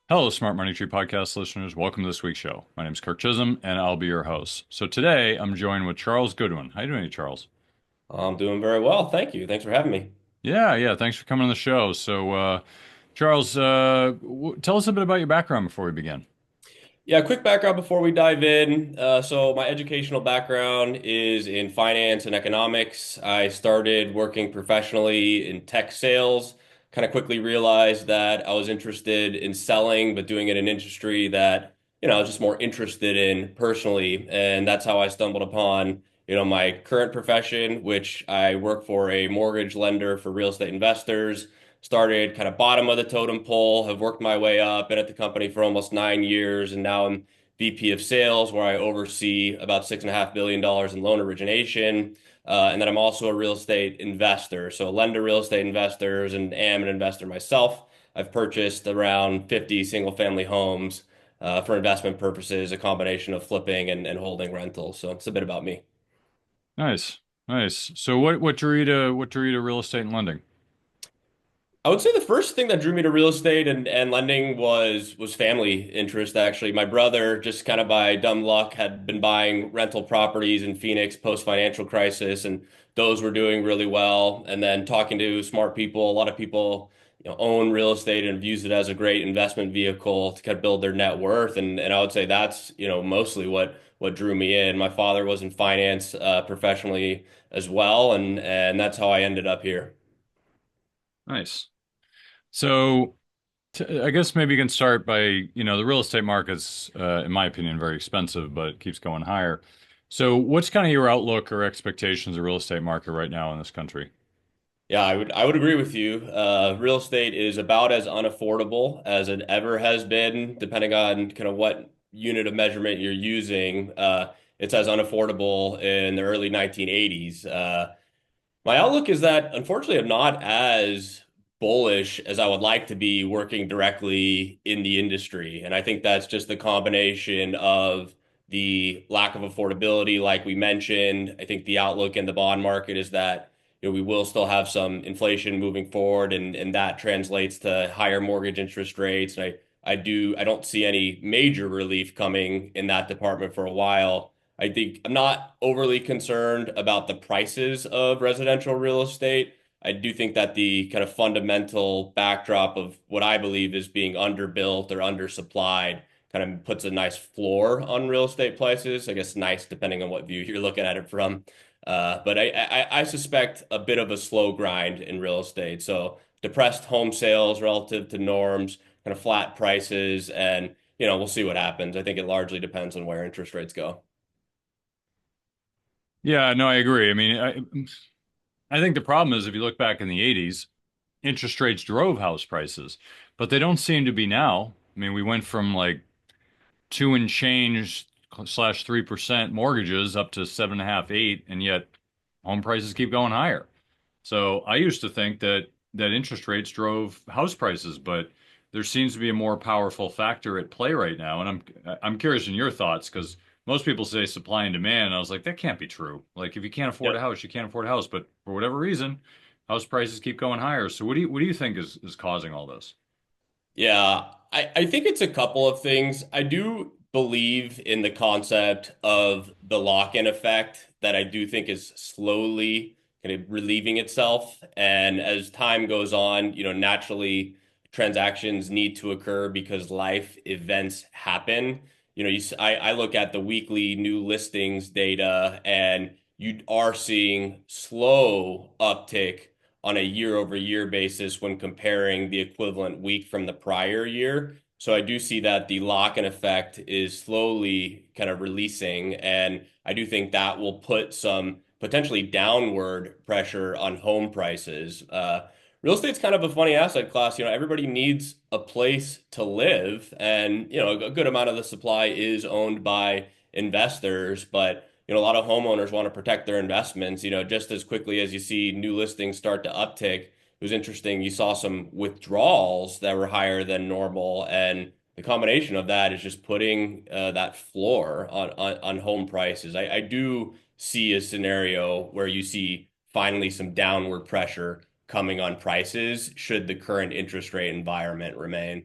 Hello, Smart Money Tree podcast listeners. Welcome to this week's show. My name is Kirk Chisholm, and I'll be your host. So today I'm joined with Charles Goodwin. How you doing, Charles? I'm doing very well. Thank you. Thanks for having me. Yeah. Thanks for coming on the show. Charles, tell us a bit about your background before we begin. Yeah, quick background before we dive in. So, my educational background is in finance and economics. I started working professionally in tech sales, kind of quickly realized that I was interested in selling, but doing it in an industry that, I was just more interested in personally. And that's how I stumbled upon, my current profession, which I work for a mortgage lender for real estate investors. Started kind of bottom of the totem pole, have worked my way up, been at the company for almost 9 years, and now I'm VP of sales, where I oversee about $6.5 billion in loan origination. And then I'm also a real estate investor. So, I lend to real estate investors and am an investor myself. I've purchased around 50 single family homes for investment purposes, a combination of flipping and holding rentals. So, it's a bit about me. Nice, nice. So what drew you to real estate and lending? I would say the first thing that drew me to real estate and lending was family interest, actually. My brother, just kind of by dumb luck, had been buying rental properties in Phoenix post financial crisis, and those were doing really well. And then talking to smart people, a lot of people, own real estate and use it as a great investment vehicle to kind of build their net worth. And I would say that's, mostly what drew me in. My father was in finance professionally as well, and that's how I ended up here. Nice. So I guess maybe you can start by, the real estate market's, in my opinion, very expensive, but it keeps going higher. So what's kind of your outlook or expectations of the real estate market right now in this country? Yeah, I would agree with you. Real estate is about as unaffordable as it ever has been, depending on kind of what unit of measurement you're using. It's as unaffordable in the early 1980s. My outlook is that unfortunately I'm not as bullish as I would like to be working directly in the industry. And I think that's just the combination of the lack of affordability, like we mentioned. I think the outlook in the bond market is that we will still have some inflation moving forward, and that translates to higher mortgage interest rates. And I don't see any major relief coming in that department for a while. I think I'm not overly concerned about the prices of residential real estate. I do think that the kind of fundamental backdrop of what I believe is being underbuilt or undersupplied kind of puts a nice floor on real estate prices. I guess nice depending on what view you're looking at it from. But I suspect a bit of a slow grind in real estate. So depressed home sales relative to norms, kind of flat prices, and we'll see what happens. I think it largely depends on where interest rates go. Yeah, no, I agree. I mean, I think the problem is if you look back in the 80s, interest rates drove house prices, but they don't seem to be now. I mean, we went from like two and change slash 3% mortgages up to 7.5, 8, and yet home prices keep going higher. So I used to think that interest rates drove house prices, but there seems to be a more powerful factor at play right now. And I'm curious in your thoughts because most people say supply and demand. And I was like, that can't be true. Like if you can't afford a house, you can't afford a house. But for whatever reason, house prices keep going higher. So what do you think is causing all this? Yeah, I think it's a couple of things. I do believe in the concept of the lock-in effect that I do think is slowly kind of relieving itself. And as time goes on, naturally transactions need to occur because life events happen. I look at the weekly new listings data and you are seeing slow uptick on a year-over-year basis when comparing the equivalent week from the prior year. So I do see that the lock-in effect is slowly kind of releasing, and I do think that will put some potentially downward pressure on home prices. Real estate's kind of a funny asset class. Everybody needs a place to live, and a good amount of the supply is owned by investors, but a lot of homeowners want to protect their investments, just as quickly as you see new listings start to uptick. It was interesting. You saw some withdrawals that were higher than normal, and the combination of that is just putting that floor on home prices. I do see a scenario where you see finally some downward pressure coming on prices should the current interest rate environment remain.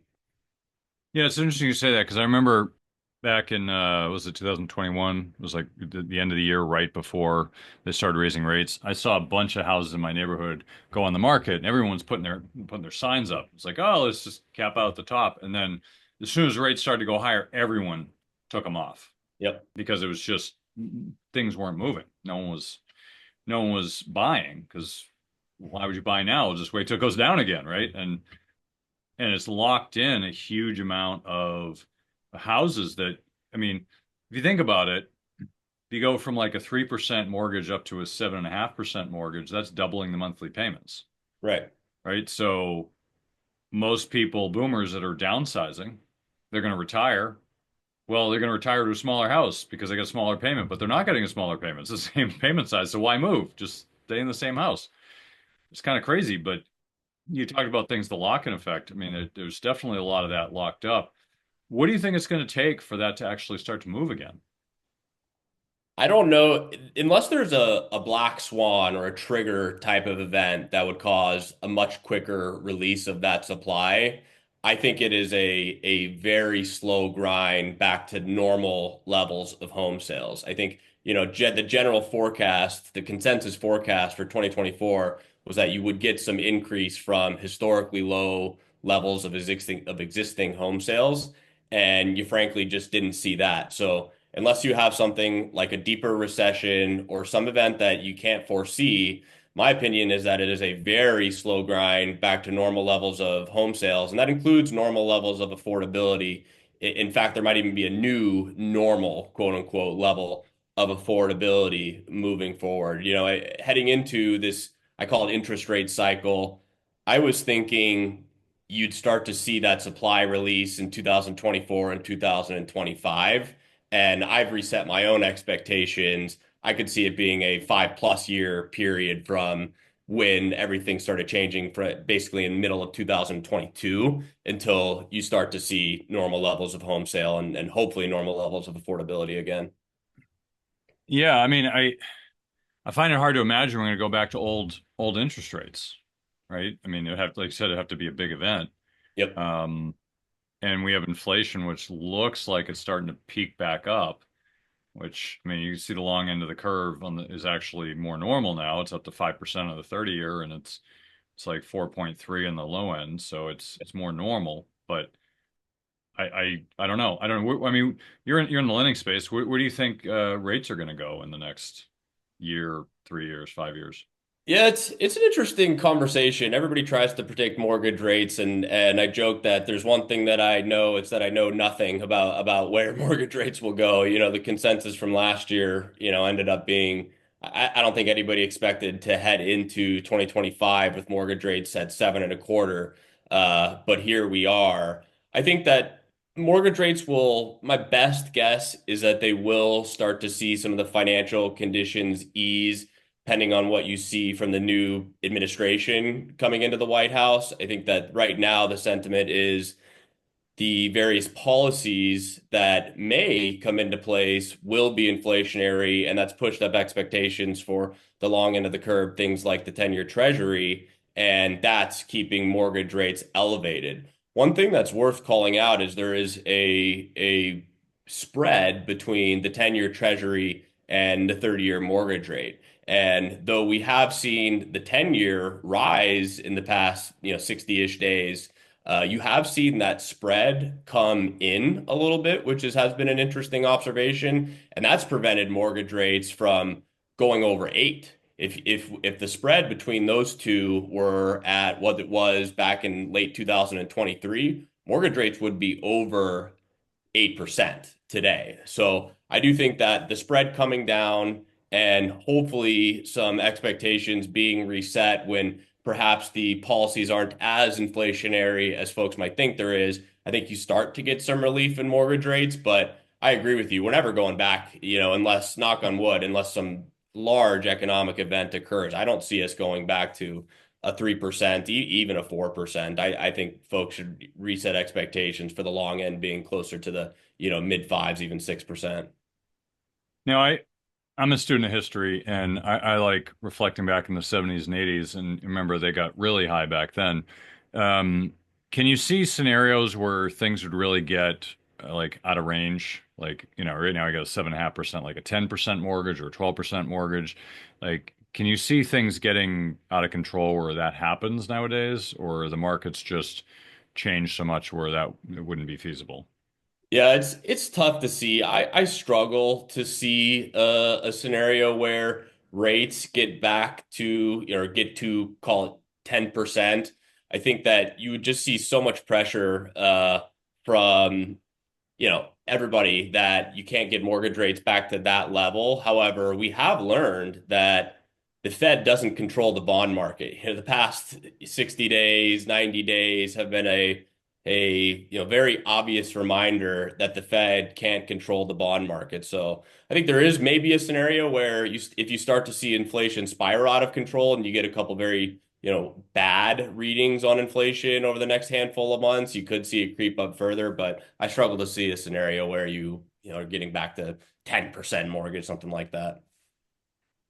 Yeah, it's interesting you say that because I remember back in was it 2021? It was like the end of the year, right before they started raising rates. I saw a bunch of houses in my neighborhood go on the market, and everyone's putting their signs up. It's like, oh, let's just cap out at the top. And then as soon as rates started to go higher, everyone took them off Yep. because it was just things weren't moving. No one was buying because why would you buy now? Just wait till it goes down again, right? And it's locked in a huge amount of houses that, I mean, if you think about it, if you go from like a 3% mortgage up to a 7.5% mortgage, that's doubling the monthly payments, Right. right? So most people, boomers that are downsizing, they're going to retire. Well, they're going to retire to a smaller house because they get a smaller payment, but they're not getting a smaller payment. It's the same payment size. So why move? Just stay in the same house. It's kind of crazy, but you talked about things, the lock-in effect. I mean, there's definitely a lot of that locked up. What do you think it's going to take for that to actually start to move again? I don't know, unless there's a black swan or a trigger type of event that would cause a much quicker release of that supply. I think it is a very slow grind back to normal levels of home sales. I think, the general forecast, the consensus forecast for 2024 was that you would get some increase from historically low levels of existing home sales, and you frankly just didn't see that. So unless you have something like a deeper recession or some event that you can't foresee, my opinion is that it is a very slow grind back to normal levels of home sales, and that includes normal levels of affordability. In fact, there might even be a new normal, quote unquote, level of affordability moving forward. Heading into this, I call it interest rate cycle, I was thinking you'd start to see that supply release in 2024 and 2025, and I've reset my own expectations. I could see it being a 5+ year period from when everything started changing for basically in the middle of 2022 until you start to see normal levels of home sale and hopefully normal levels of affordability again. Yeah, I mean, I find it hard to imagine we're going to go back to old interest rates, right? I mean, like I said, it'd have to be a big event. Yep. Um, and we have inflation, which looks like it's starting to peak back up, which, I mean, you can see the long end of the curve is actually more normal now. It's up to 5% of the 30 year, and it's like 4.3 in the low end, so it's more normal. But I don't know. I don't know. I mean, you're in the lending space. Where do you think rates are going to go in the next year, 3 years, 5 years? Yeah, it's an interesting conversation. Everybody tries to predict mortgage rates, and I joke that there's one thing that I know, it's that I know nothing about where mortgage rates will go. The consensus from last year, ended up being I don't think anybody expected to head into 2025 with mortgage rates at 7.25. But here we are. I think that mortgage rates will, my best guess is that they will start to see some of the financial conditions ease depending on what you see from the new administration coming into the White House. I think that right now the sentiment is the various policies that may come into place will be inflationary, and that's pushed up expectations for the long end of the curve, things like the 10-year Treasury, and that's keeping mortgage rates elevated. One thing that's worth calling out is there is a spread between the 10-year Treasury and the 30-year mortgage rate. And though we have seen the 10-year rise in the past, 60-ish days, you have seen that spread come in a little bit, which has been an interesting observation, and that's prevented mortgage rates from going over 8. If the spread between those two were at what it was back in late 2023, mortgage rates would be over 8% today. So I do think that the spread coming down and hopefully some expectations being reset when perhaps the policies aren't as inflationary as folks might think there is, I think you start to get some relief in mortgage rates. But I agree with you. We're never going back, unless, knock on wood, unless some large economic event occurs. I don't see us going back to a 3%, even a 4%. I think folks should reset expectations for the long end being closer to the, mid fives, even 6%. Now, I'm a student of history, and I like reflecting back in the 70s and 80s, and remember they got really high back then. Um, Can you see scenarios where things would really get like out of range? Like, right now I got a 7.5%, like a 10% mortgage or a 12% mortgage. Like, can you see things getting out of control where that happens nowadays, or the market's just changed so much where that it wouldn't be feasible? Yeah, it's tough to see. I struggle to see a scenario where rates get back to, or get to call it 10%. I think that you would just see so much pressure from everybody that you can't get mortgage rates back to that level. However, we have learned that the Fed doesn't control the bond market. The past 60 days, 90 days have been a very obvious reminder that the Fed can't control the bond market. So I think there is maybe a scenario where if you start to see inflation spiral out of control and you get a couple very bad readings on inflation over the next handful of months, you could see it creep up further. But I struggle to see a scenario where are getting back to 10% mortgage, something like that.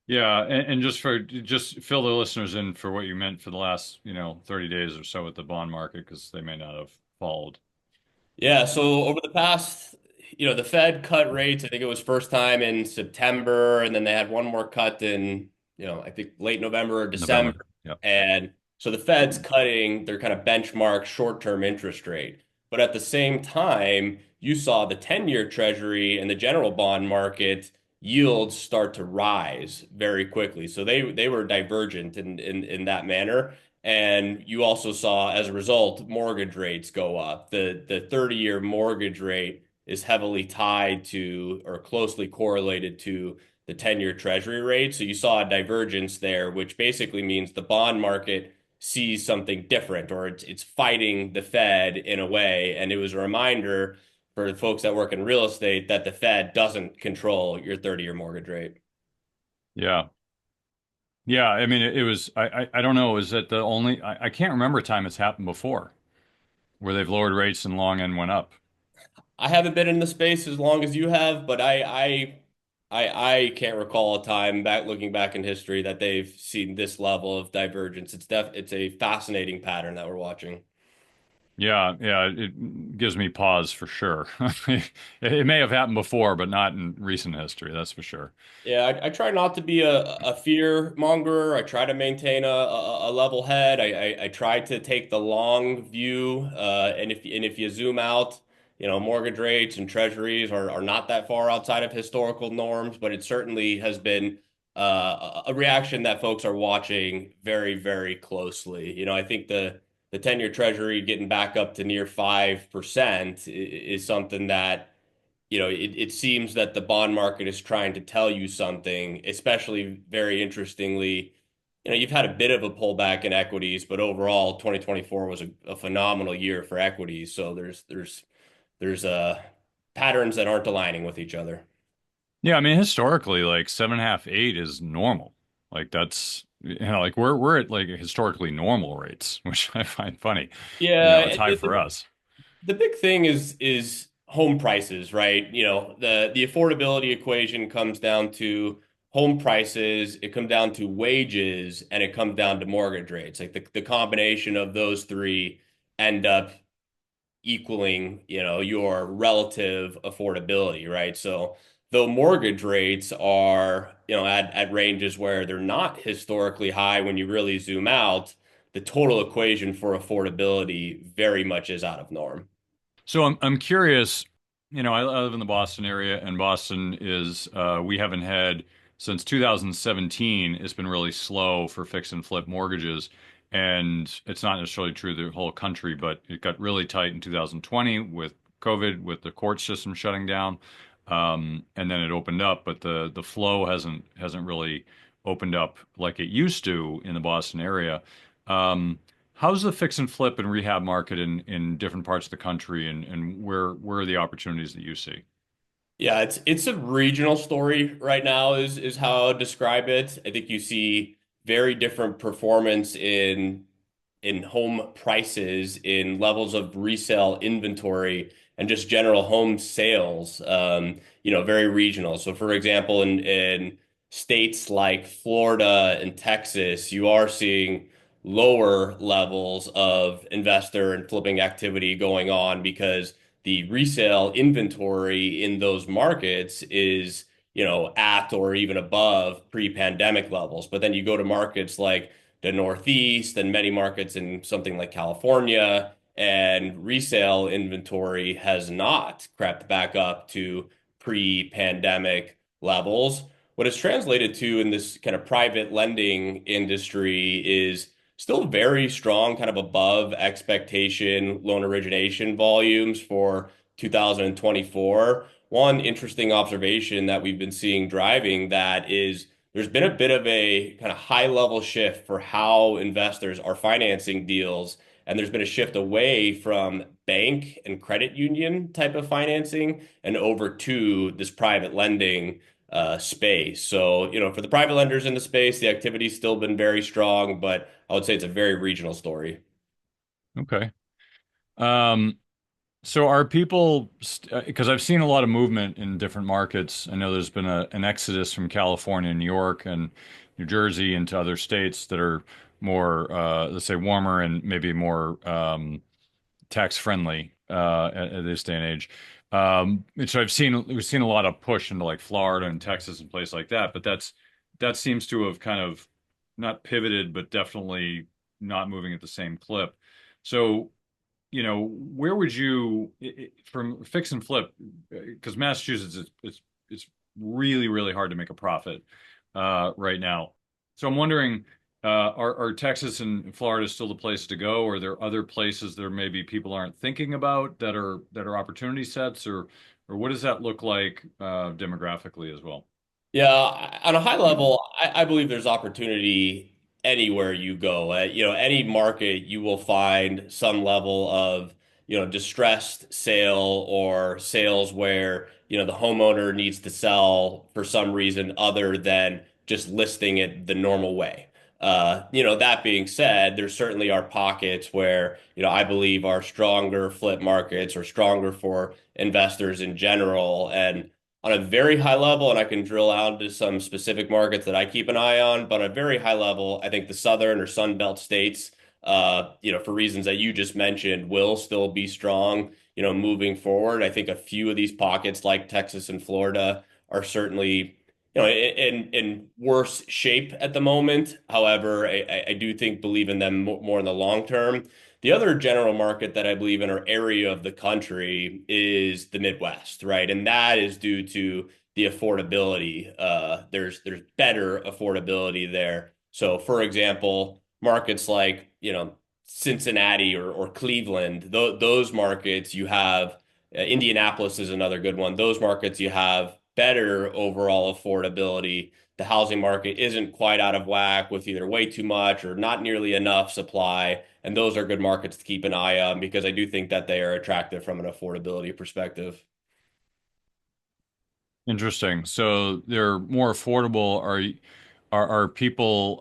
Yeah, and just fill the listeners in for what you meant for the last, 30 days or so with the bond market, because they may not have followed. Yeah, so over the past, the Fed cut rates. I think it was first time in September, and then they had one more cut in, I think late November or December. November. Yeah. And so the Fed's cutting their kind of benchmark short-term interest rate. But at the same time, you saw the 10-year Treasury and the general bond market yields start to rise very quickly. So they were divergent in that manner. And you also saw, as a result, mortgage rates go up. The 30-year mortgage rate is heavily tied to or closely correlated to the 10-year treasury rate. So you saw a divergence there, which basically means the bond market sees something different, or it's fighting the Fed in a way. And it was a reminder for the folks that work in real estate that the Fed doesn't control your 30-year mortgage rate. Yeah. Yeah, I mean, it was, I don't know, is it the only, I can't remember a time it's happened before where they've lowered rates and long end went up. I haven't been in the space as long as you have, but I can't recall a time back looking back in history that they've seen this level of divergence. It's a fascinating pattern that we're watching. Yeah, yeah, it gives me pause for sure. It may have happened before, but not in recent history, that's for sure. Yeah, I try not to be a fear monger. I try to maintain a level head. I try to take the long view. And if you zoom out, mortgage rates and treasuries are not that far outside of historical norms, but it certainly has been a reaction that folks are watching very, very closely. I think the 10-year treasury getting back up to near 5% is something that it seems that the bond market is trying to tell you something, especially very interestingly. You've had a bit of a pullback in equities, but overall, 2024 was a phenomenal year for equities. So there's patterns that aren't aligning with each other. Yeah, I mean, historically, like 7.5, 8 is normal. Like that's, like we're at like historically normal rates, which I find funny. It's Yeah, high for us. the big thing is home prices, right? The affordability equation comes down to home prices, it comes down to wages, and it comes down to mortgage rates. Like the combination of those three end up equaling, your relative affordability, right? So though mortgage rates are, at ranges where they're not historically high when you really zoom out, the total equation for affordability very much is out of norm. So I'm curious, I live in the Boston area, and Boston is we haven't had since 2017, it's been really slow for fix and flip mortgages. And it's not necessarily true the whole country, but it got really tight in 2020 with COVID, with the court system shutting down. And then it opened up, but the flow hasn't really opened up like it used to in the Boston area. Um, How's the fix and flip and rehab market in different parts of the country, and where are the opportunities that you see? Yeah, it's a regional story right now is how I would describe it. I think you see very different performance in home prices, in levels of resale inventory, and just general home sales. Very regional. So, for example, in states like Florida and Texas, you are seeing lower levels of investor and flipping activity going on because the resale inventory in those markets is, at or even above pre-pandemic levels. But then you go to markets like the Northeast and many markets in something like California, and resale inventory has not crept back up to pre-pandemic levels. What it's translated to in this kind of private lending industry is still very strong, kind of above expectation loan origination volumes for 2024. One interesting observation that we've been seeing driving that is there's been a bit of a kind of high level shift for how investors are financing deals. And there's been a shift away from bank and credit union type of financing and over to this private lending space. So, for the private lenders in the space, the activity's still been very strong, but I would say it's a very regional story. Okay. Um, so are people, because I've seen a lot of movement in different markets. I know there's been an exodus from California and New York and New Jersey into other states that are more, let's say, warmer and maybe more tax friendly at this day and age. And so we've seen a lot of push into like Florida and Texas and places like that, but that seems to have kind of not pivoted, but definitely not moving at the same clip. So, where would you from fix and flip? Because Massachusetts it's really really hard to make a profit right now. So I'm wondering, are Texas and Florida still the place to go, or are there other places that maybe people aren't thinking about that are opportunity sets, or what does that look like demographically as well? Yeah, on a high level, I believe there's opportunity anywhere you go. Any market you will find some level of, distressed sale or sales where, the homeowner needs to sell for some reason other than just listing it the normal way. That being said, there certainly are pockets where, I believe are stronger flip markets or stronger for investors in general. And on a very high level, and I can drill out into some specific markets that I keep an eye on, but on a very high level, I think the southern or Sun Belt states, for reasons that you just mentioned, will still be strong, moving forward. I think a few of these pockets, like Texas and Florida, are certainly, in worse shape at the moment. However, I do think believe in them more in the long term. The other general market that I believe in or area of the country is the Midwest, right? And that is due to the affordability. There's better affordability there. So, for example, markets like, Cincinnati or Cleveland, those markets you have, Indianapolis is another good one. Those markets you have better overall affordability. The housing market isn't quite out of whack with either way too much or not nearly enough supply. And those are good markets to keep an eye on because I do think that they are attractive from an affordability perspective. Interesting. So they're more affordable. Are people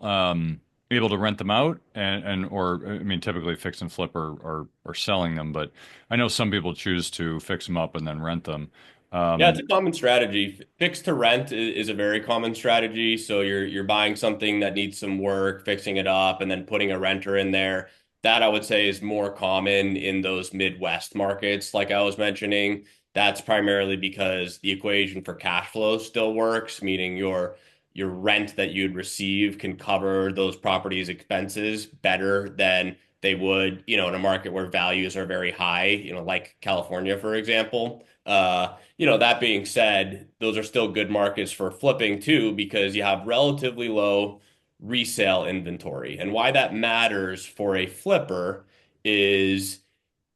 able to rent them out and or I mean typically fix and flip or selling them, but I know some people choose to fix them up and then rent them. Yeah, it's Um, a common strategy. Fix to rent is a very common strategy. So you're buying something that needs some work, fixing it up, and then putting a renter in there. That I would say is more common in those Midwest markets, like I was mentioning. That's primarily because the equation for cash flow still works, meaning your rent that you'd receive can cover those properties' expenses better than they would, in a market where values are very high, like California, for example. That being said, those are still good markets for flipping too, because you have relatively low resale inventory. And why that matters for a flipper is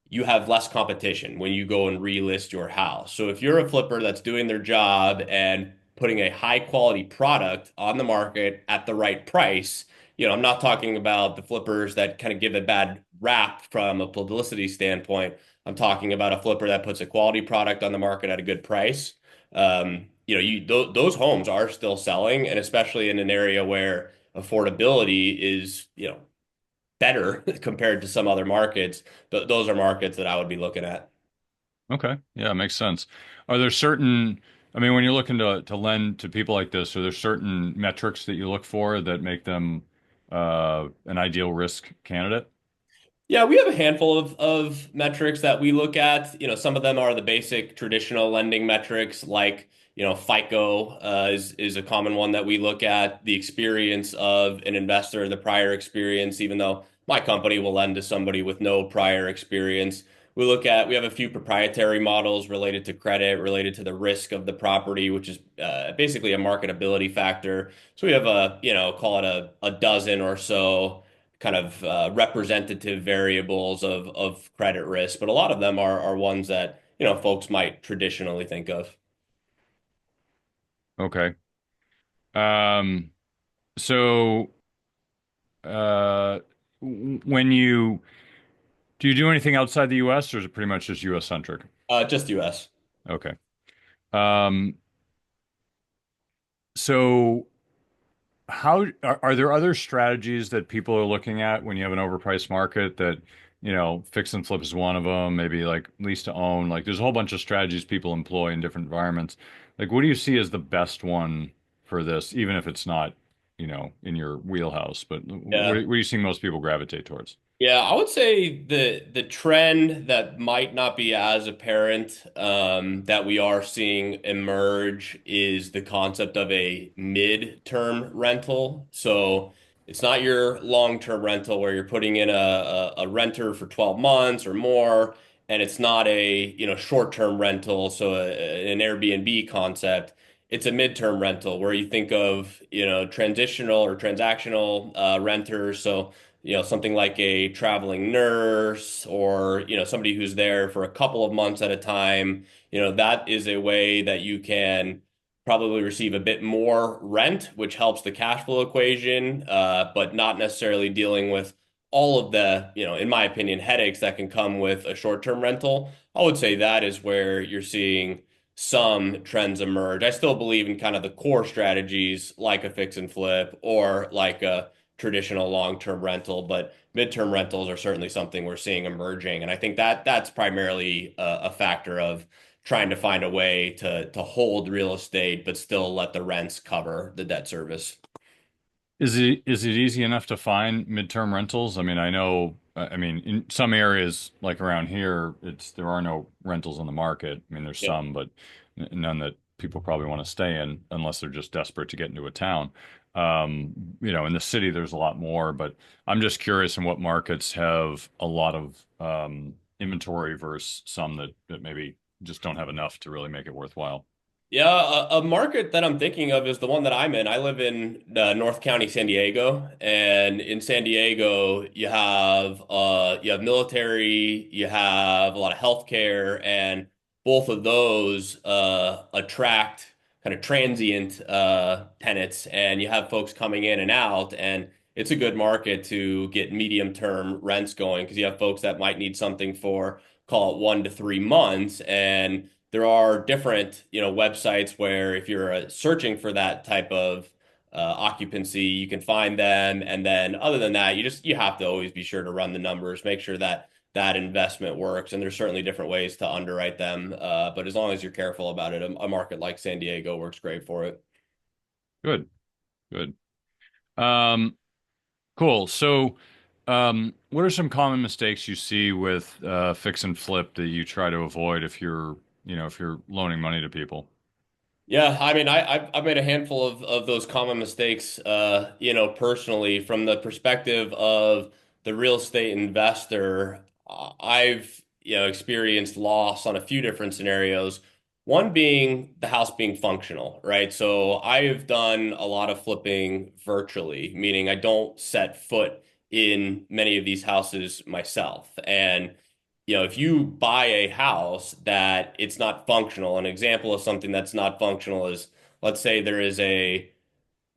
you have less competition when you go and relist your house. So if you're a flipper that's doing their job and putting a high quality product on the market at the right price, I'm not talking about the flippers that kind of give a bad rap from a publicity standpoint. I'm talking about a flipper that puts a quality product on the market at a good price. Those homes are still selling, and especially in an area where affordability is, better compared to some other markets. Those are markets that I would be looking at. okay, yeah, makes sense. Are there certain, I mean, when you're looking to lend to people like this, are there certain metrics that you look for that make them an ideal risk candidate? Yeah, we have a handful of metrics that we look at. Some of them are the basic traditional lending metrics, like, FICO is a common one that we look at. The experience of an investor, the prior experience, even though my company will lend to somebody with no prior experience. We have a few proprietary models related to credit, related to the risk of the property, which is basically a marketability factor. So we have call it a dozen or so kind of representative variables of credit risk, but a lot of them are ones that folks might traditionally think of. Okay. Um, so uh, when you do you do anything outside the US, or is it pretty much just US centric? Just US. Okay. Um, so how are there other strategies that people are looking at when you have an overpriced market that, fix and flip is one of them, maybe like lease to own. Like there's a whole bunch of strategies people employ in different environments. Like what do you see as the best one for this, even if it's not, in your wheelhouse, but Yeah. what are you seeing most people gravitate towards? Yeah, I would say the trend that might not be as apparent that we are seeing emerge is the concept of a mid-term rental. So it's not your long-term rental where you're putting in a renter for 12 months or more, and it's not a short-term rental, so an Airbnb concept. It's a midterm rental where you think of transitional or transactional renters. So something like a traveling nurse or, somebody who's there for a couple of months at a time, that is a way that you can probably receive a bit more rent, which helps the cash flow equation, but not necessarily dealing with all of the, in my opinion, headaches that can come with a short-term rental. I would say that is where you're seeing some trends emerge. I still believe in kind of the core strategies like a fix and flip or like a traditional long-term rental, but midterm rentals are certainly something we're seeing emerging. And I think that that's primarily a factor of trying to find a way to hold real estate, but still let the rents cover the debt service. Is it easy enough to find midterm rentals? I mean, I know, I mean, in some areas like around here, there are no rentals on the market. I mean, there's Yeah. some, but none that people probably want to stay in unless they're just desperate to get into a town. In the city, there's a lot more, but I'm just curious in what markets have a lot of inventory versus some that maybe just don't have enough to really make it worthwhile. Yeah, a market that I'm thinking of is the one that I'm in. I live in North County, San Diego, and in San Diego, you have military, you have a lot of healthcare, and both of those attract kind of transient tenants, and you have folks coming in and out, and it's a good market to get medium term rents going because you have folks that might need something for call it 1 to 3 months, and there are different, websites where if you're searching for that type of occupancy, you can find them. And then other than that, you have to always be sure to run the numbers, make sure that that investment works. And there's certainly different ways to underwrite them. But as long as you're careful about it, a market like San Diego works great for it. Good, good. Um, Cool. So, what are some common mistakes you see with fix and flip that you try to avoid if you're loaning money to people? Yeah, I mean, I've made a handful of those common mistakes, personally from the perspective of the real estate investor. I've, experienced loss on a few different scenarios. One being the house being functional, right? So I've done a lot of flipping virtually, meaning I don't set foot in many of these houses myself. And if you buy a house that it's not functional, an example of something that's not functional is, let's say there is a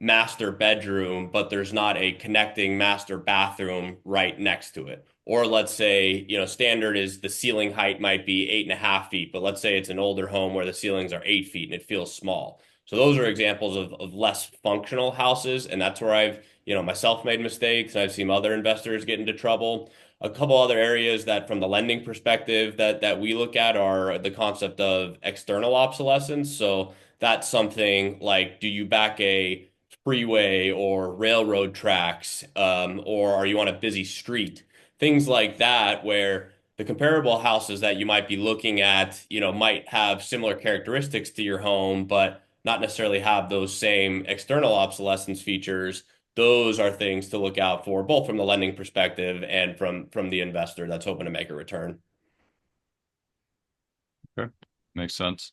master bedroom, but there's not a connecting master bathroom right next to it. Or let's say, standard is the ceiling height might be 8.5 feet, but let's say it's an older home where the ceilings are 8 feet and it feels small. So those are examples of less functional houses. And that's where I've, myself made mistakes and I've seen other investors get into trouble. A couple other areas that from the lending perspective that we look at are the concept of external obsolescence. So that's something like, do you back a freeway or railroad tracks, or are you on a busy street? Things like that, where the comparable houses that you might be looking at, might have similar characteristics to your home, but not necessarily have those same external obsolescence features. Those are things to look out for, both from the lending perspective and from the investor that's hoping to make a return. Okay. Makes sense.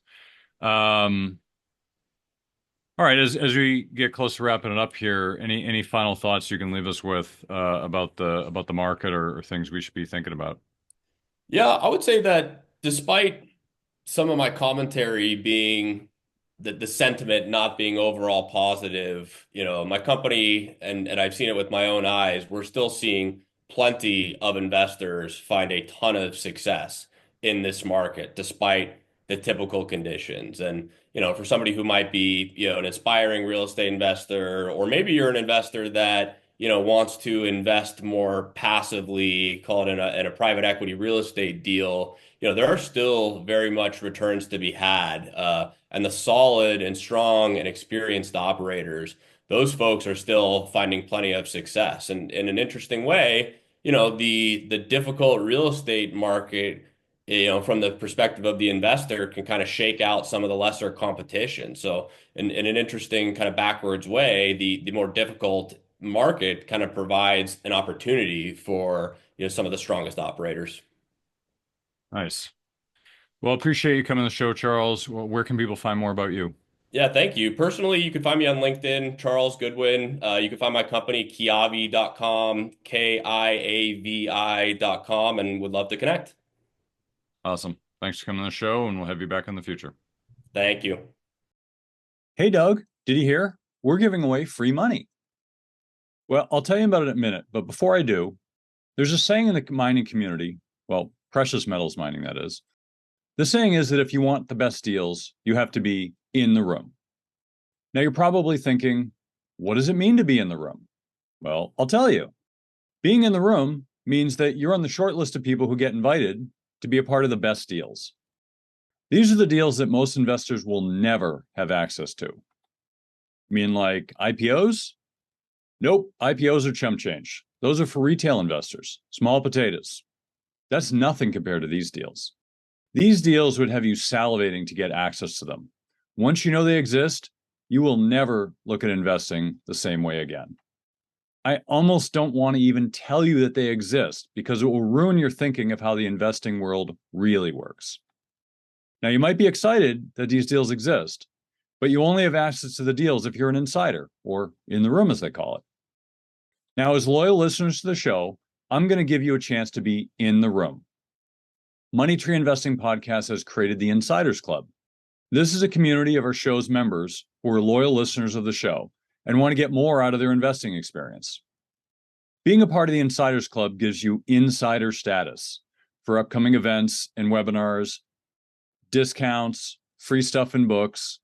Um, all right, as we get close to wrapping it up here, any final thoughts you can leave us with about the market or things we should be thinking about? Yeah, I would say that despite some of my commentary being the sentiment not being overall positive, my company and I've seen it with my own eyes, we're still seeing plenty of investors find a ton of success in this market despite the typical conditions. And, for somebody who might be, an aspiring real estate investor, or maybe you're an investor that, wants to invest more passively, call it in a private equity real estate deal, there are still very much returns to be had. And the solid and strong and experienced operators, those folks are still finding plenty of success. And in an interesting way, the difficult real estate market, from the perspective of the investor, can kind of shake out some of the lesser competition. So in an interesting kind of backwards way, the more difficult market kind of provides an opportunity for, some of the strongest operators. Nice. Well, appreciate you coming on the show, Charles. Well, where can people find more about you? Yeah, thank you. Personally, you can find me on LinkedIn, Charles Goodwin. You can find my company, Kiavi.com, Kiavi.com, and would love to connect. Awesome. Thanks for coming on the show, and we'll have you back in the future. Thank you. Hey, Doug, did you hear? We're giving away free money. Well, I'll tell you about it in a minute, but before I do, there's a saying in the mining community, well, precious metals mining, that is. The saying is that if you want the best deals, you have to be in the room. Now, you're probably thinking, what does it mean to be in the room? Well, I'll tell you. Being in the room means that you're on the short list of people who get invited to be a part of the best deals. These are the deals that most investors will never have access to. You mean like IPOs? Nope, IPOs are chump change. Those are for retail investors, small potatoes. That's nothing compared to these deals. These deals would have you salivating to get access to them. Once you know they exist, you will never look at investing the same way again. I almost don't want to even tell you that they exist because it will ruin your thinking of how the investing world really works. Now, you might be excited that these deals exist, but you only have access to the deals if you're an insider, or in the room as they call it. Now, as loyal listeners to the show, I'm going to give you a chance to be in the room. Money Tree Investing Podcast has created the Insiders Club. This is a community of our show's members who are loyal listeners of the show and want to get more out of their investing experience. Being a part of the Insiders Club gives you insider status for upcoming events and webinars, discounts, free stuff and books,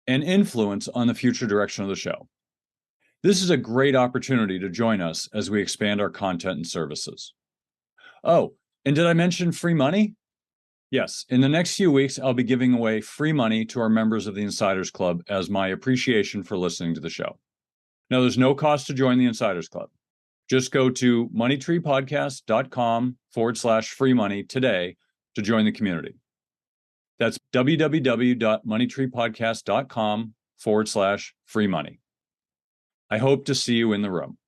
and influence on the future direction of the show. This is a great opportunity to join us as we expand our content and services. Oh, and did I mention free money? Yes, in the next few weeks, I'll be giving away free money to our members of the Insiders Club as my appreciation for listening to the show. Now, there's no cost to join the Insiders Club. Just go to moneytreepodcast.com/free money today to join the community. That's www.moneytreepodcast.com/free money. I hope to see you in the room.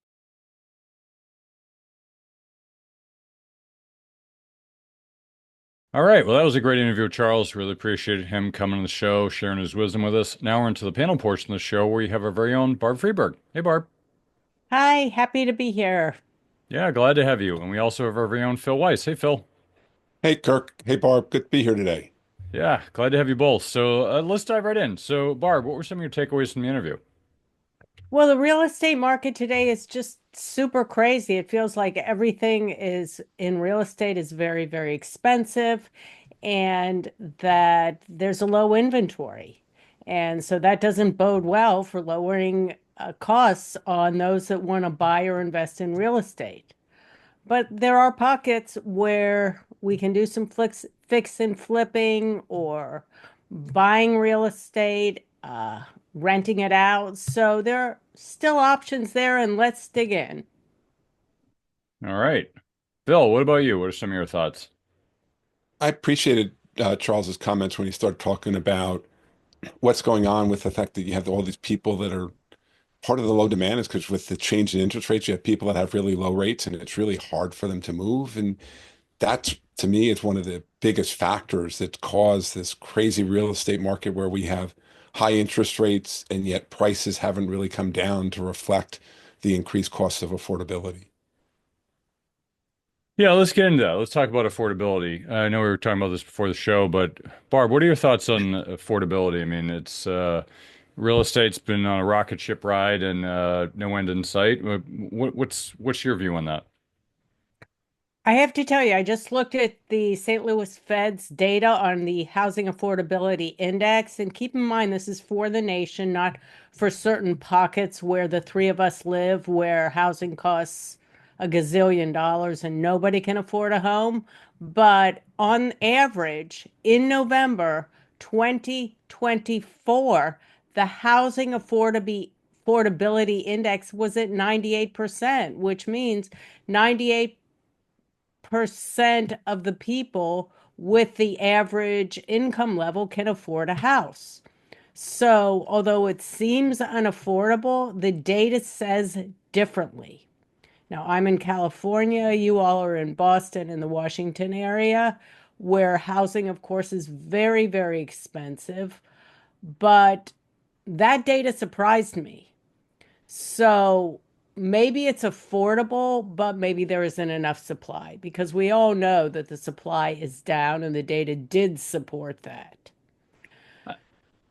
All right. Well, that was a great interview with Charles. Really appreciated him coming on the show, sharing his wisdom with us. Now we're into the panel portion of the show where you have our very own Barb Freeberg. Hey, Barb. Hi, happy to be here. Yeah, glad to have you. And we also have our very own Phil Weiss. Hey, Phil. Hey, Kirk. Hey, Barb. Good to be here today. Yeah, glad to have you both. So let's dive right in. So, Barb, what were some of your takeaways from the interview? Well, the real estate market today is just super crazy. It feels like everything is in real estate is very, very expensive and that there's a low inventory. And so that doesn't bode well for lowering costs on those that want to buy or invest in real estate. But there are pockets where we can do some fix and flipping or buying real estate, renting it out. So there are still options there, and let's dig in. All right. Phil, what about you? What are some of your thoughts? I appreciated Charles's comments when he started talking about what's going on with the fact that you have all these people that are part of the low demand is because with the change in interest rates, you have people that have really low rates and it's really hard for them to move. And that's, to me, is one of the biggest factors that caused this crazy real estate market where we have high interest rates and yet prices haven't really come down to reflect the increased costs of affordability. Yeah, let's get into that. Let's talk about affordability. I know we were talking about this before the show, but Barb, what are your thoughts on affordability? I mean, it's real estate's been on a rocket ship ride and no end in sight. What's your view on that? I have to tell you, I just looked at the St. Louis Fed's data on the Housing Affordability Index. And keep in mind, this is for the nation, not for certain pockets where the three of us live, where housing costs a gazillion dollars and nobody can afford a home. But on average, in November 2024, the Housing Affordability Index was at 98%, which means 98% of the people with the average income level can afford a house. So, although it seems unaffordable, the data says differently. Now, I'm in California, you all are in Boston and the Washington area, where housing, of course, is very, very expensive. But that data surprised me. So maybe it's affordable, but maybe there isn't enough supply because we all know that the supply is down and the data did support that.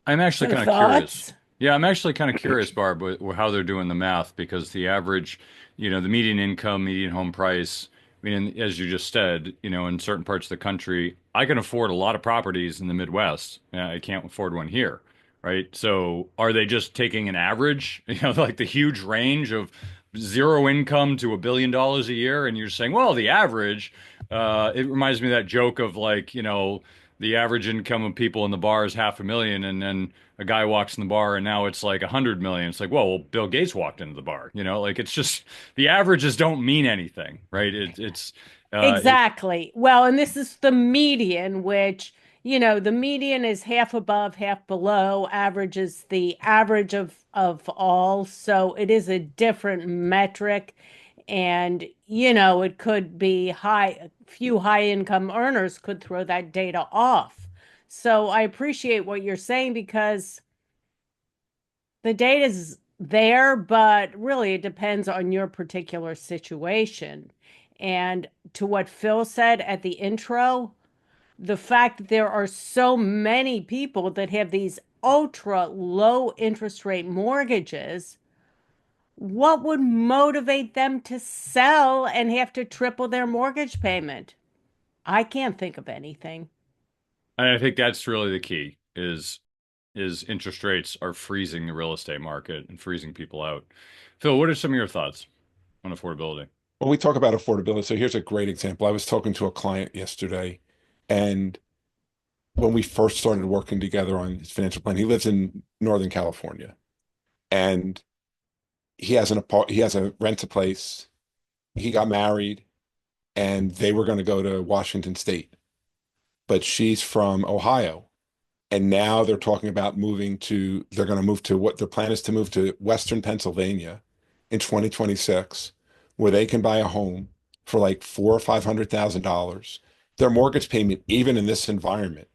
I'm actually So kind of curious. thoughts? Yeah, I'm actually kind of curious, Barb, how they're doing the math because the average, the median income, median home price, I mean, as you just said, in certain parts of the country, I can afford a lot of properties in the Midwest. I can't afford one here, right? So are they just taking an average, like the huge range of zero income to $1 billion a year, and you're saying, well, the average, it reminds me of that joke of like, the average income of people in the bar is 500,000, and then a guy walks in the bar and now it's like 100 million. It's like, well, Bill Gates walked into the bar, like it's just the averages don't mean anything, right? It Exactly. Well, and this is the median, which, the median is half above, half below. Average is the average of all. So it is a different metric. And, it could be high, a few high income earners could throw that data off. So I appreciate what you're saying because the data's there, but really it depends on your particular situation. And to what Phil said at the intro, the fact that there are so many people that have these ultra low interest rate mortgages, what would motivate them to sell and have to triple their mortgage payment? I can't think of anything. and I think that's really the key is interest rates are freezing the real estate market and freezing people out. Phil, what are some of your thoughts on affordability? When we talk about affordability, so here's a great example. I was talking to a client yesterday, and when we first started working together on his financial plan, he lives in Northern California, and he has a rent a place. He got married, and they were going to go to Washington State, but she's from Ohio. And now they're talking about they're going to move to what their plan is to move to Western Pennsylvania in 2026, where they can buy a home for like four or $500,000. Their mortgage payment, even in this environment,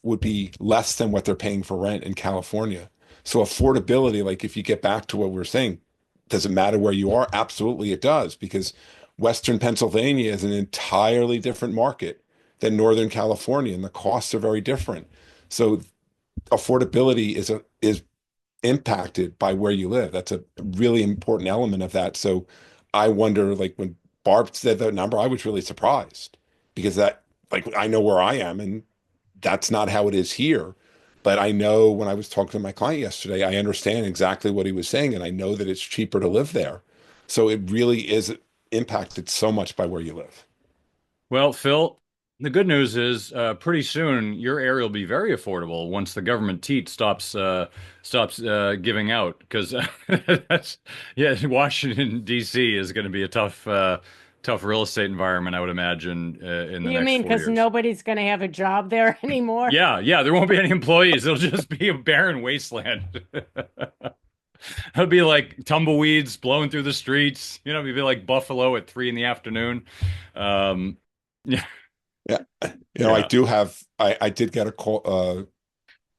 would be less than what they're paying for rent in California. So affordability, like if you get back to what we were saying, does it matter where you are? Absolutely, it does, because Western Pennsylvania is an entirely different market than Northern California, and the costs are very different. So affordability is impacted by where you live. That's a really important element of that. So I wonder, like when Barb said that number, I was really surprised because that, like, I know where I am, and that's not how it is here. But I know when I was talking to my client yesterday, I understand exactly what he was saying, and I know that it's cheaper to live there. So it really is impacted so much by where you live. Well, Phil, The good news is, pretty soon your area will be very affordable once the government teat stops giving out. Because that's yeah, Washington D.C. is going to be a tough real estate environment, I would imagine, in the You next mean four because years. nobody's going to have a job there anymore? Yeah, yeah, there won't be any employees. It'll just be a barren wasteland. It'll be like tumbleweeds blowing through the streets. You know, it'll be like Buffalo at 3 in the afternoon. Um, yeah, Yeah. I yeah. do have, I did get a call,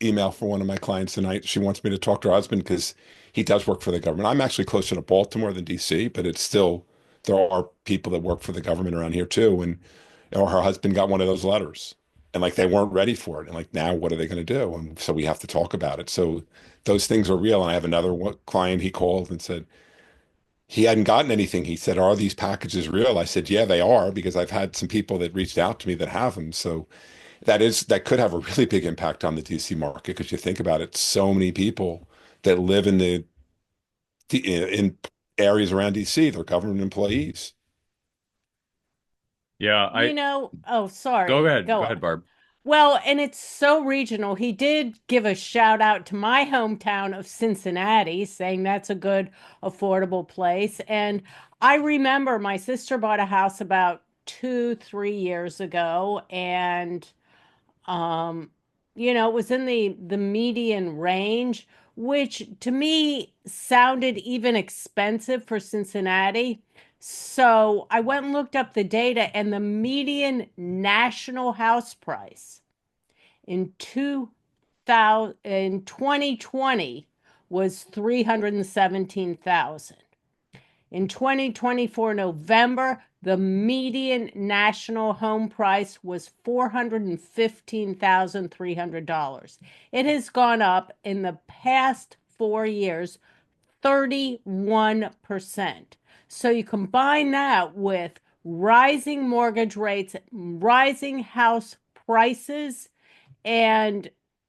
email for one of my clients tonight. She wants me to talk to her husband because he does work for the government. I'm actually closer to Baltimore than DC, but it's still, there are people that work for the government around here too. And her husband got one of those letters and like they weren't ready for it. And like, now what are they going to do? And so we have to talk about it. So those things are real. And I have another client, he called and said, he hadn't gotten anything. He said, "Are these packages real?" I said, "Yeah, they are," because I've had some people that reached out to me that have them. So that could have a really big impact on the DC market because you think about it, so many people that live in areas around DC, they're government employees. Yeah, I Oh, go sorry. ahead. Go Go on. ahead, Barb. Well, and it's so regional. He did give a shout out to my hometown of Cincinnati, saying that's a good, affordable place. And I remember my sister bought a house about 2, 3 years ago, and um, it was in the median range, which to me sounded even expensive for Cincinnati. So I went and looked up the data, and the median national house price in 2020 was 317,000. In 2024 November, the median national home price was $415,300. It has gone up in the past 4 years 31%. So you combine that with rising mortgage rates, rising house prices, and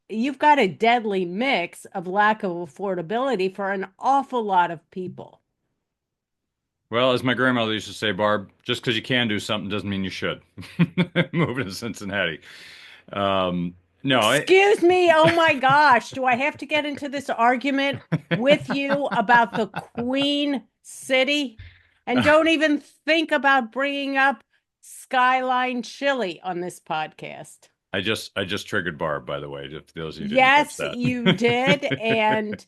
you've got a deadly mix of lack of affordability for an awful lot of people. Well, as my grandmother used to say, Barb, just because you can do something doesn't mean you should. Moving to Cincinnati. Um, no, Excuse me, oh my gosh, do I have to get into this argument with you about the Queen City? And don't even think about bringing up Skyline Chili on this podcast. I just triggered Barb, by the way, if those of you didn't catch Yes, that. you did. And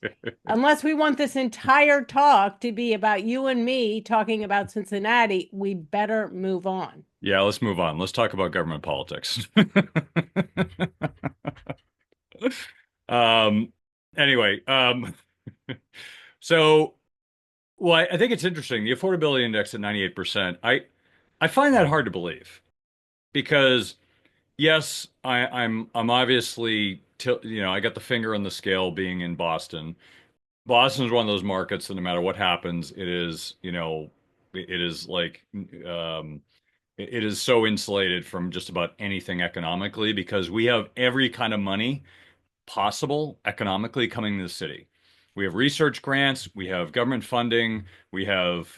unless we want this entire talk to be about you and me talking about Cincinnati, we better move on. Yeah, let's move on. Let's talk about government politics. Um, anyway, so well, I think it's interesting. The affordability index at 98%. I find that hard to believe because yes, I'm obviously I got the finger on the scale being in Boston. Boston is one of those markets that no matter what happens, it is, it is like it is so insulated from just about anything economically because we have every kind of money possible economically coming to the city. We have research grants, we have government funding, we have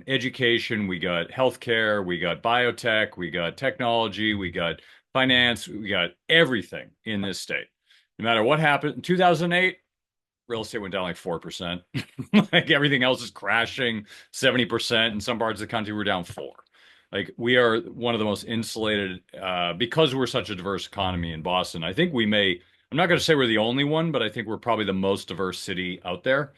education, we got healthcare, we got biotech, we got technology, we got finance, we got everything in this state. No matter what happened in 2008, real estate went down like 4%. Like everything else is crashing 70%. In some parts of the country, we're down 4. Like we are one of the most insulated because we're such a diverse economy in Boston. I think we may, I'm not going to say we're the only one, but I think we're probably the most diverse city out there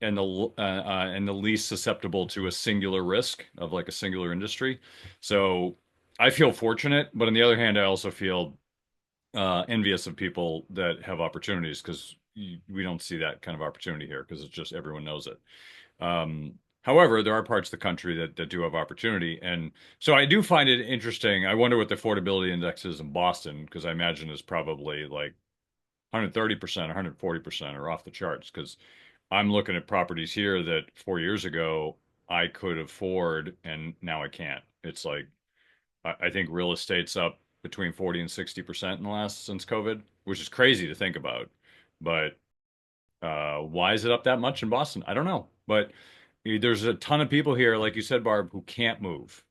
and the least susceptible to a singular risk of like a singular industry. So I feel fortunate, but on the other hand, I also feel envious of people that have opportunities because we don't see that kind of opportunity here because it's just everyone knows it. However, there are parts of the country that do have opportunity. And so I do find it interesting. I wonder what the affordability index is in Boston because I imagine it's probably like 130%, 140% are off the charts because I'm looking at properties here that 4 years ago I could afford and now I can't. It's like I think real estate's up between 40 and 60% in the last since COVID, which is crazy to think about. But why is it up that much in Boston? I don't know. But there's a ton of people here, like you said, Barb, who can't move.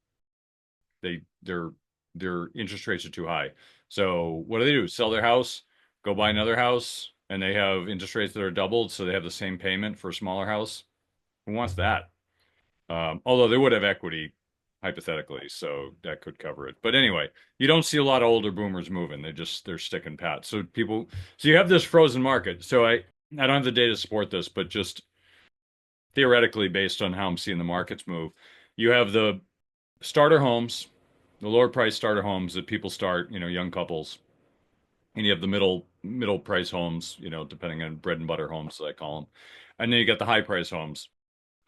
They're their interest rates are too high. So what do? Sell their house, go buy another house, and they have interest rates that are doubled, so they have the same payment for a smaller house. Who wants that? Although they would have equity hypothetically, so that could cover it. But anyway, you don't see a lot of older boomers moving. They're sticking pat. So you have this frozen market. So I don't have the data to support this, but just theoretically, based on how I'm seeing the markets move, you have the starter homes, the lower price starter homes that people start, young couples, and you have the middle price homes, depending on bread and butter homes, as I call them, and then you got the high price homes.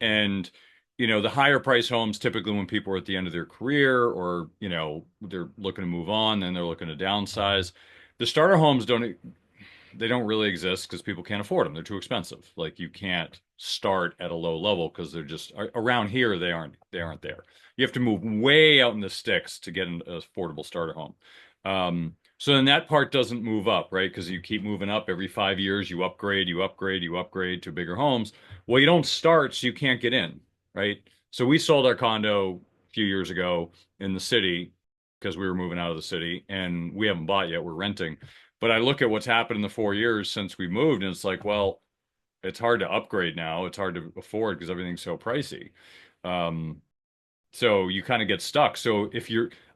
And the higher price homes, typically when people are at the end of their career or, they're looking to move on and they're looking to downsize. The starter homes don't really exist because people can't afford them. They're too expensive. Like you can't start at a low level because they're just around here. They aren't there. You have to move way out in the sticks to get an affordable starter home. So then that part doesn't move up, right? Because you keep moving up every 5 years. You upgrade, you upgrade, you upgrade to bigger homes. Well, you don't start, so you can't get in, right? So we sold our condo a few years ago in the city because we were moving out of the city, and we haven't bought yet. We're renting. But I look at what's happened in the 4 years since we moved, and it's like, well, it's hard to upgrade now. It's hard to afford because everything's so pricey. Um, so you kind of get stuck. So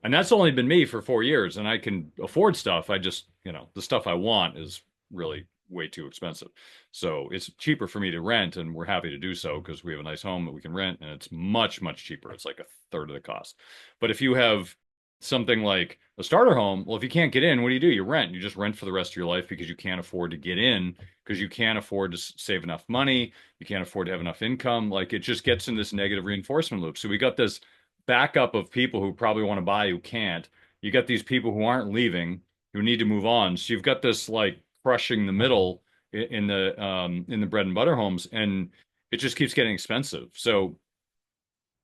and that's only been me for 4 years, and I can afford stuff. I just, the stuff I want is really way too expensive. So it's cheaper for me to rent, and we're happy to do so because we have a nice home that we can rent, and it's much, much cheaper. It's like a third of the cost. But if you have something like a starter home, well, if you can't get in, what do? You rent. You just rent for the rest of your life because you can't afford to get in, because you can't afford to save enough money. You can't afford to have enough income. Like it just gets in this negative reinforcement loop. So we got this backup of people who probably want to buy who can't. You got these people who aren't leaving, who need to move on. So you've got this like crushing the middle in the bread and butter homes, and it just keeps getting expensive. So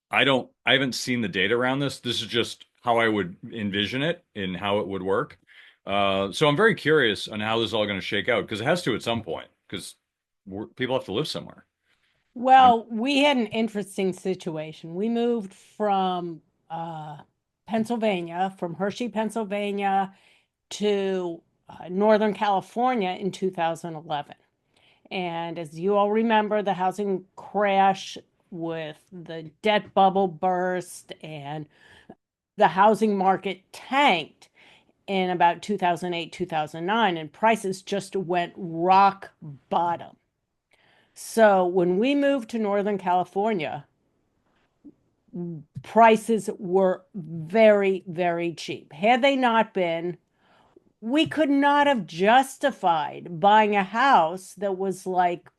I haven't seen the data around this. This is just how I would envision it and how it would work. So I'm very curious on how this is all going to shake out because it has to at some point because people have to live somewhere. I'm Well, we had an interesting situation. We moved from uh, Pennsylvania, from Hershey, Pennsylvania to Northern California in 2011. And as you all remember, the housing crash with the debt bubble burst and the housing market tanked in about 2008, 2009, and prices just went rock bottom. So when we moved to Northern California, prices were very, very cheap. Had they not been, we could not have justified buying a house that was like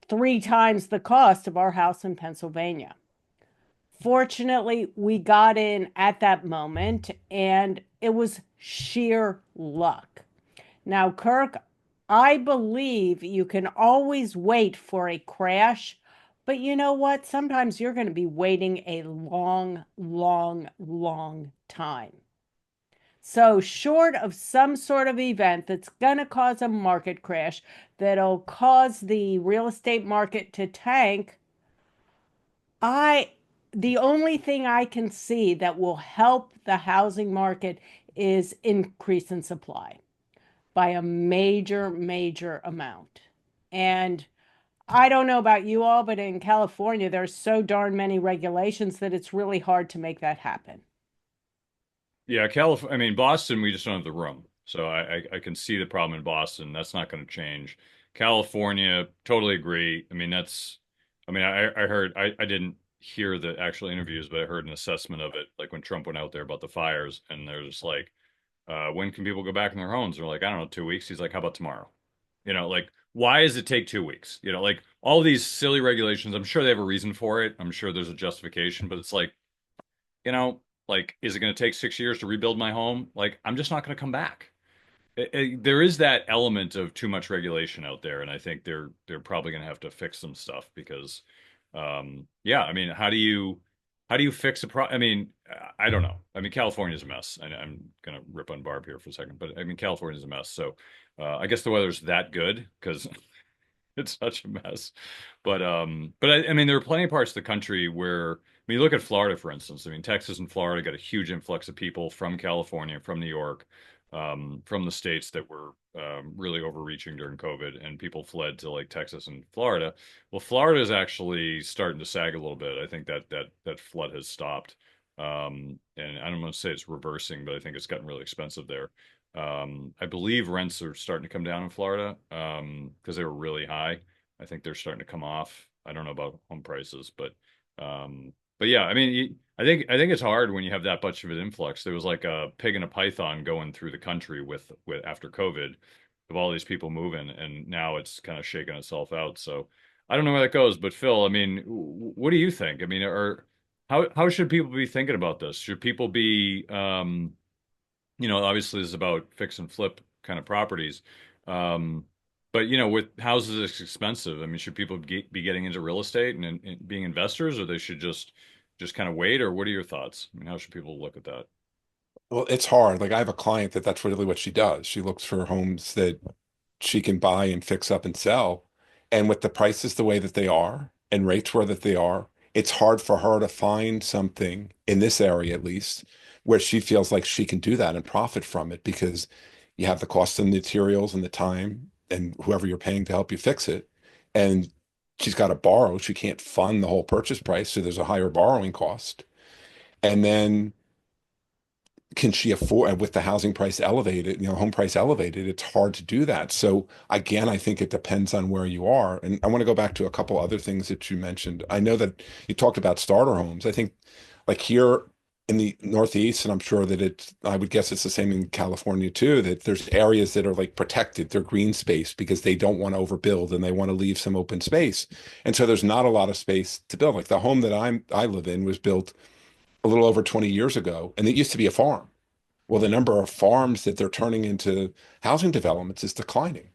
3 times the cost of our house in Pennsylvania. Fortunately, we got in at that moment, and it was sheer luck. Now, Kirk, I believe you can always wait for a crash, but you know what? Sometimes you're going to be waiting a long, long, long time. So, short of some sort of event that's going to cause a market crash, that'll cause the real estate market to tank, I the only thing I can see that will help the housing market is increase in supply by a major, major amount. And I don't know about you all, but in California, there's so darn many regulations that it's really hard to make that happen. Yeah, California. I mean, Boston, we just don't have the room. So I can see the problem in Boston. That's not going to change. California, totally agree. I mean, I heard, I didn't hear the actual interviews, but I heard an assessment of it, like when Trump went out there about the fires, and they're just like, when can people go back in their homes? They're like, I don't know, 2 weeks. He's like, how about tomorrow? Like, why does it take 2 weeks? Like all these silly regulations, I'm sure they have a reason for it. I'm sure there's a justification, but it's like, you know, like, is it going to take 6 years to rebuild my home? Like, I'm just not going to come back. There is that element of too much regulation out there, and I think they're probably going to have to fix some stuff because, yeah, I mean, how do you fix a pro? I mean, I don't know. I mean, California's a mess. I'm going to rip on Barb here for a second, but I mean, California's a mess. So, I guess the weather's that good because it's such a mess. But I mean, there are plenty of parts of the country where mean, look at Florida, for instance. I mean, Texas and Florida got a huge influx of people from California, from New York, from the states that were really overreaching during COVID, and people fled to like Texas and Florida. Well, Florida is actually starting to sag a little bit. I think that flood has stopped. And I don't want to say it's reversing, but I think it's gotten really expensive there. I believe rents are starting to come down in Florida because they were really high. I think they're starting to come off. I don't know about home prices, but yeah, I mean, I think it's hard when you have that much of an influx. There was like a pig and a python going through the country with after COVID of all these people moving, and now it's kind of shaking itself out. So I don't know where that goes, but Phil, I mean, what do you think? I mean, how should people be thinking about this? Should people be obviously this is about fix and flip kind of properties. Um, but with houses, it's expensive. I mean, should people be getting into real estate and being investors, or they should just kind of wait, or what are your thoughts? I mean, how should people look at that? Well, it's hard. Like I have a client that's really what she does. She looks for homes that she can buy and fix up and sell. And with the prices the way that they are and rates where that they are, it's hard for her to find something in this area at least where she feels like she can do that and profit from it because you have the cost of the materials and the time and whoever you're paying to help you fix it. And she's got to borrow. She can't fund the whole purchase price, so there's a higher borrowing cost. And then can she afford with the housing price elevated, home price elevated, it's hard to do that. So again, I think it depends on where you are. And I want to go back to a couple other things that you mentioned. I know that you talked about starter homes. I think like here in the Northeast, and I'm sure that I would guess it's the same in California too, that there's areas that are like protected, they're green space because they don't want to overbuild and they want to leave some open space. And so there's not a lot of space to build. Like the home that I live in was built a little over 20 years ago, and it used to be a farm. Well, the number of farms that they're turning into housing developments is declining.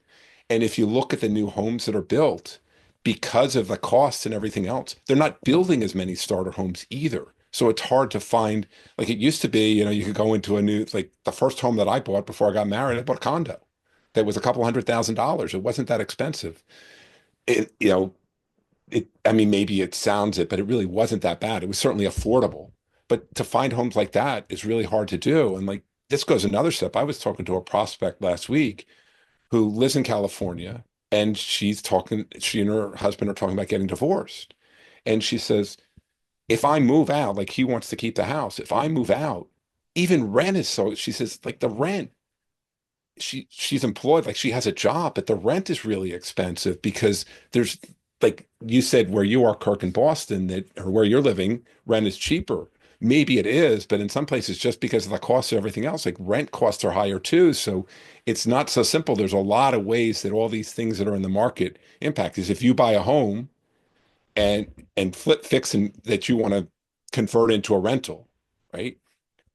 And if you look at the new homes that are built, because of the costs and everything else, they're not building as many starter homes either. So it's hard to find, like it used to be, you could go into like the first home that I bought before I got married, I bought a condo that was a couple $100,000. It wasn't that expensive. It, you know, I mean, maybe it sounds it, but it really wasn't that bad. It was certainly affordable. But to find homes like that is really hard to do. And like this goes another step. I was talking to a prospect last week who lives in California and she and her husband are talking about getting divorced. And she says, if I move out, like he wants to keep the house, if I move out, even rent is so, she says, like the rent she's employed, like she has a job, but the rent is really expensive because there's like you said where you are, Kirk, in Boston, that or where you're living, rent is cheaper. Maybe it is, but in some places, just because of the cost of everything else, like rent costs are higher too. So it's not so simple. There's a lot of ways that all these things that are in the market impact is if you buy a home and fix and that you want to convert into a rental, right?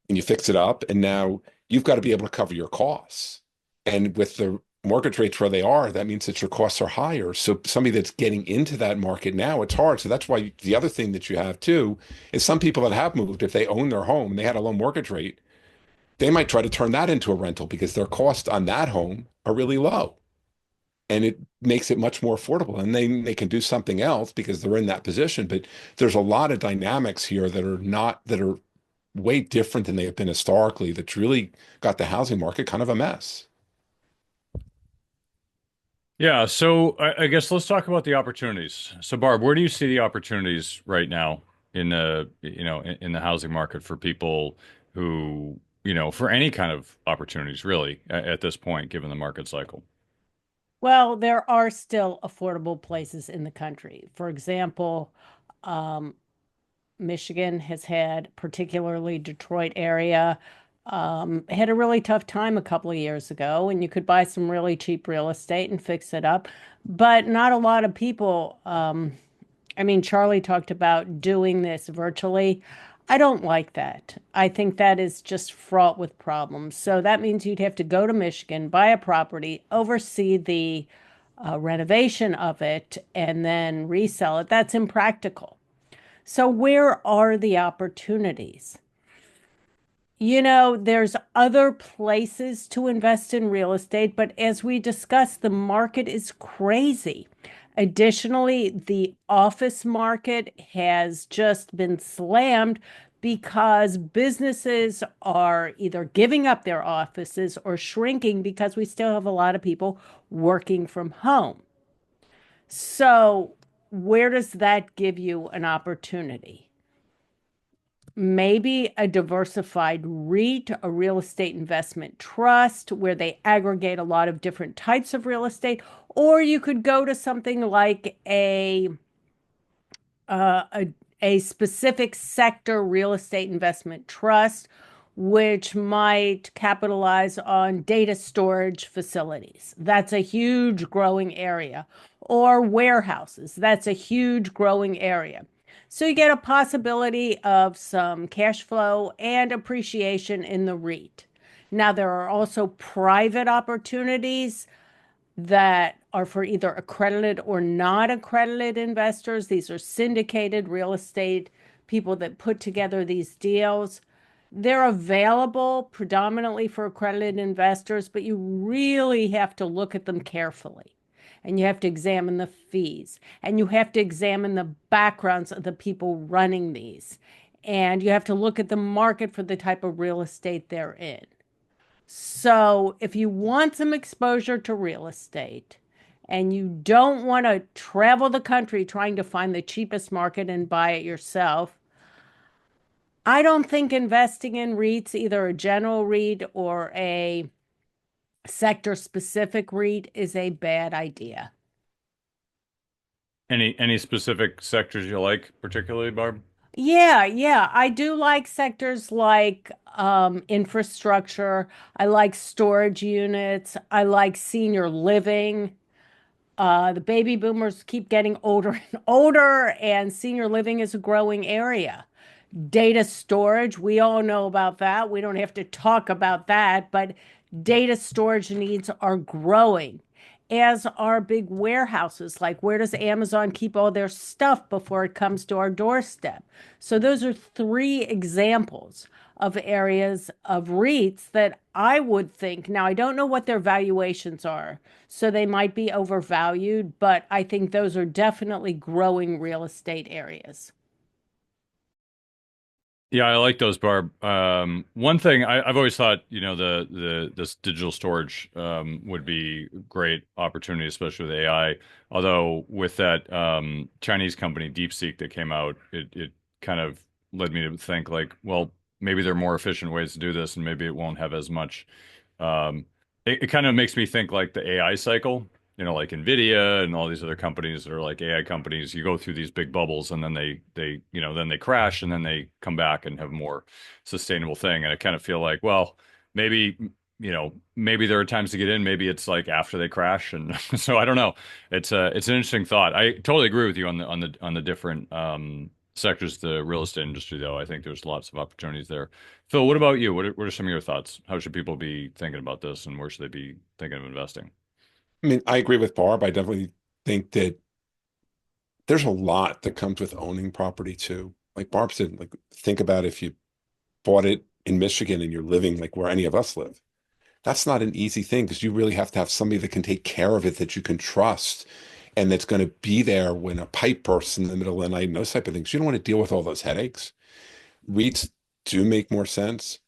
And you fix it up, and now you've got to be able to cover your costs. And with the mortgage rates where they are, that means that your costs are higher. So somebody that's getting into that market now, it's hard. So that's why the other thing that you have too is some people that have moved, if they own their home and they had a low mortgage rate, they might try to turn that into a rental because their costs on that home are really low. And it makes it much more affordable. And they can do something else because they're in that position. But there's a lot of dynamics here that are way different than they have been historically that's really got the housing market kind of a mess. Yeah, so I guess let's talk about the opportunities. So Barb, where do you see the opportunities right now in in the housing market for people who, for any kind of opportunities really at this point, given the market cycle? Well, there are still affordable places in the country. For example, um, Michigan has had, particularly Detroit area, had a really tough time a couple of years ago, and you could buy some really cheap real estate and fix it up. But not a lot of people, I mean, Charlie talked about doing this virtually. I don't like that. I think that is just fraught with problems. So that means you'd have to go to Michigan, buy a property, oversee the renovation of it, and then resell it. That's impractical. So, where are the opportunities? There's other places to invest in real estate, but as we discussed, the market is crazy. Additionally, the office market has just been slammed because businesses are either giving up their offices or shrinking because we still have a lot of people working from home. So, where does that give you an opportunity? Maybe a diversified REIT, a real estate investment trust, where they aggregate a lot of different types of real estate, or you could go to something like uh, a, a specific sector real estate investment trust, which might capitalize on data storage facilities. That's a huge growing area. Or warehouses. That's a huge growing area. So you get a possibility of some cash flow and appreciation in the REIT. Now, there are also private opportunities that are for either accredited or not accredited investors. These are syndicated real estate people that put together these deals. They're available predominantly for accredited investors, but you really have to look at them carefully. And you have to examine the fees. And you have to examine the backgrounds of the people running these. And you have to look at the market for the type of real estate they're in. So, if you want some exposure to real estate and you don't want to travel the country trying to find the cheapest market and buy it yourself, I don't think investing in REITs, either a general REIT or a sector specific REIT, is a bad idea. Any specific sectors you like particularly, Barb? Yeah. I do like sectors like infrastructure. I like storage units. I like senior living. The baby boomers keep getting older and older, and senior living is a growing area. Data storage, we all know about that. We don't have to talk about that, but data storage needs are growing, as are big warehouses. Like, where does Amazon keep all their stuff before it comes to our doorstep? So, those are three examples of areas of REITs that I would think. Now, I don't know what their valuations are, so they might be overvalued, but I think those are definitely growing real estate areas. Yeah, I like those, Barb. One thing I've always thought, this digital storage would be great opportunity, especially with AI. Although with that Chinese company DeepSeek that came out, it kind of led me to think like, well, maybe there are more efficient ways to do this, and maybe it won't have as much. Um, it kind of makes me think like the AI cycle. Like Nvidia and all these other companies that are like AI companies, you go through these big bubbles and then then they crash and then they come back and have a more sustainable thing. And I kind of feel like, well, maybe, maybe there are times to get in, maybe it's like after they crash. And so I don't know. It's an interesting thought. I totally agree with you on the different sectors, the real estate industry, though. I think there's lots of opportunities there. Phil, what about you? What are some of your thoughts? How should people be thinking about this and where should they be thinking of investing? I mean, I agree with Barb. I definitely think that there's a lot that comes with owning property too. Like Barb said, like think about if you bought it in Michigan and you're living like where any of us live. That's not an easy thing because you really have to have somebody that can take care of it that you can trust and that's going to be there when a pipe bursts in the middle of the night and those type of things. You don't want to deal with all those headaches. REITs do make more sense.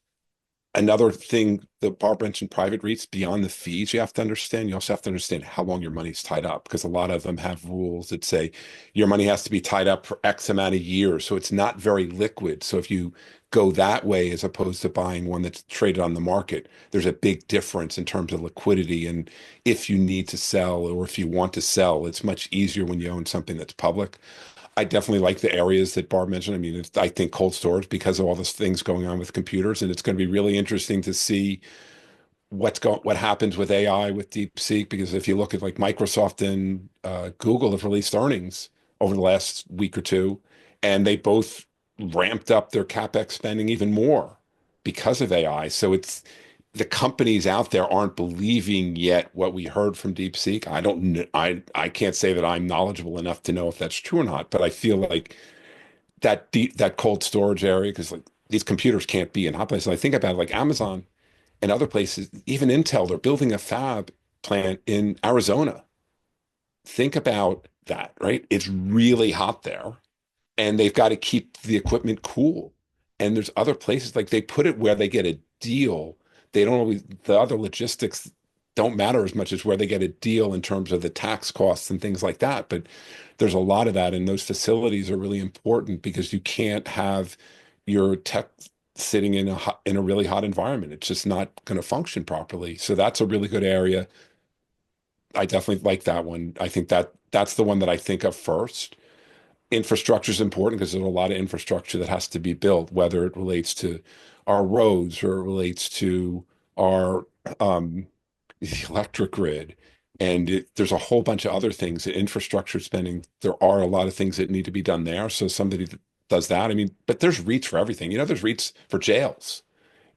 Another thing that Barb mentioned, private REITs, beyond the fees, you have to understand. You also have to understand how long your money's tied up because a lot of them have rules that say your money has to be tied up for X amount of years. So it's not very liquid. So if you go that way as opposed to buying one that's traded on the market, there's a big difference in terms of liquidity. And if you need to sell or if you want to sell, it's much easier when you own something that's public. I definitely like the areas that Barb mentioned. I mean, I think cold storage because of all these things going on with computers, and it's going to be really interesting to see what happens with AI with DeepSeek. Because if you look at like Microsoft and Google have released earnings over the last week or two, and they both ramped up their CapEx spending even more because of AI. So it's the companies out there aren't believing yet what we heard from DeepSeek. I don't kn- I can't say that I'm knowledgeable enough to know if that's true or not, but I feel like that cold storage area, because like these computers can't be in hot places. And I think about like Amazon and other places, even Intel, they're building a fab plant in Arizona. Think about that, right? It's really hot there and they've got to keep the equipment cool. And there's other places like they put it where they get a deal. They don't always, the other logistics don't matter as much as where they get a deal in terms of the tax costs and things like that. But there's a lot of that. And those facilities are really important because you can't have your tech sitting in a really hot environment. It's just not going to function properly. So that's a really good area. I definitely like that one. I think that's the one that I think of first. Infrastructure is important because there's a lot of infrastructure that has to be built, whether it relates to our roads or it relates to our the electric grid. And there's a whole bunch of other things. Infrastructure spending, there are a lot of things that need to be done there. So somebody that does that. I mean, but there's REITs for everything. There's REITs for jails.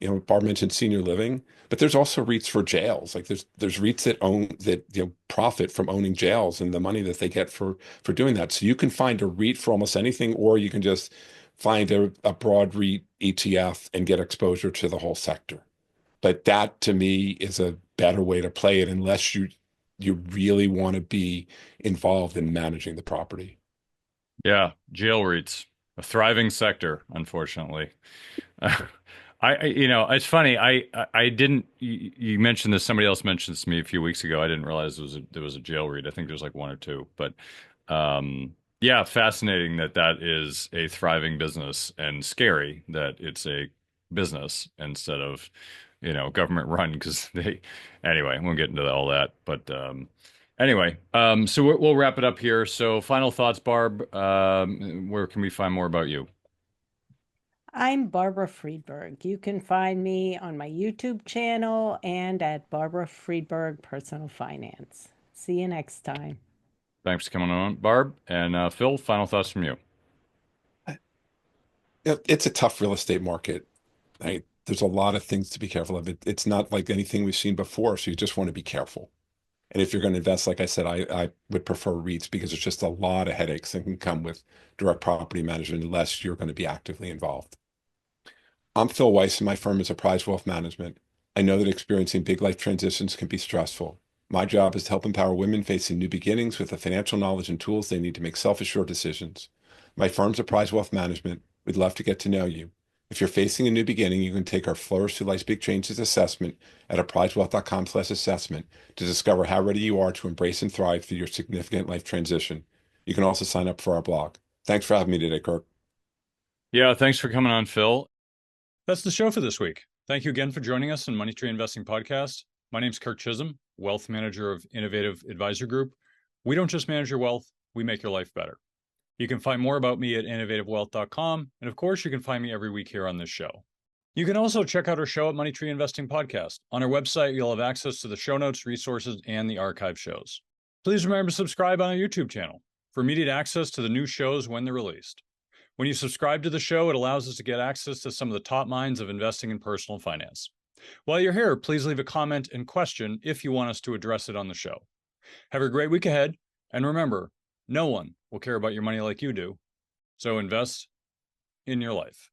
Barb mentioned senior living, but there's also REITs for jails. Like there's REITs that own that profit from owning jails and the money that they get for doing that. So you can find a REIT for almost anything, or you can just find a broad REIT ETF and get exposure to the whole sector. But that to me is a better way to play it unless you really want to be involved in managing the property. Yeah, jail REITs, a thriving sector, unfortunately. It's funny. I didn't. You mentioned this. Somebody else mentioned this to me a few weeks ago. I didn't realize there was a jail REIT. I think there's like one or two, but yeah, fascinating that is a thriving business and scary that it's a business instead of government run because they. Anyway, we'll get into all that, but anyway, so we'll wrap it up here. So final thoughts, Barb. Where can we find more about you? I'm Barbara Friedberg. You can find me on my YouTube channel and at Barbara Friedberg Personal Finance. See you next time. Thanks for coming on, Barb. And Phil, final thoughts from you. It's a tough real estate market. Right? There's a lot of things to be careful of. It's not like anything we've seen before, so you just want to be careful. And if you're going to invest, like I said, I would prefer REITs because there's just a lot of headaches that can come with direct property management unless you're going to be actively involved. I'm Phil Weiss, and my firm is Apprise Wealth Management. I know that experiencing big life transitions can be stressful. My job is to help empower women facing new beginnings with the financial knowledge and tools they need to make self-assured decisions. My firm's Apprise Wealth Management. We'd love to get to know you. If you're facing a new beginning, you can take our Flourish Through Life's Big Changes assessment at apprisewealth.com/assessment to discover how ready you are to embrace and thrive through your significant life transition. You can also sign up for our blog. Thanks for having me today, Kirk. Yeah, thanks for coming on, Phil. That's the show for this week. Thank you again for joining us on Money Tree Investing Podcast. My name's Kirk Chisholm, wealth manager of Innovative Advisor Group. We don't just manage your wealth, we make your life better. You can find more about me at innovativewealth.com. And of course, you can find me every week here on this show. You can also check out our show at Money Tree Investing Podcast. On our website, you'll have access to the show notes, resources, and the archive shows. Please remember to subscribe on our YouTube channel for immediate access to the new shows when they're released. When you subscribe to the show, it allows us to get access to some of the top minds of investing in personal finance. While you're here, please leave a comment and question if you want us to address it on the show. Have a great week ahead, and remember, no one will care about your money like you do, so invest in your life.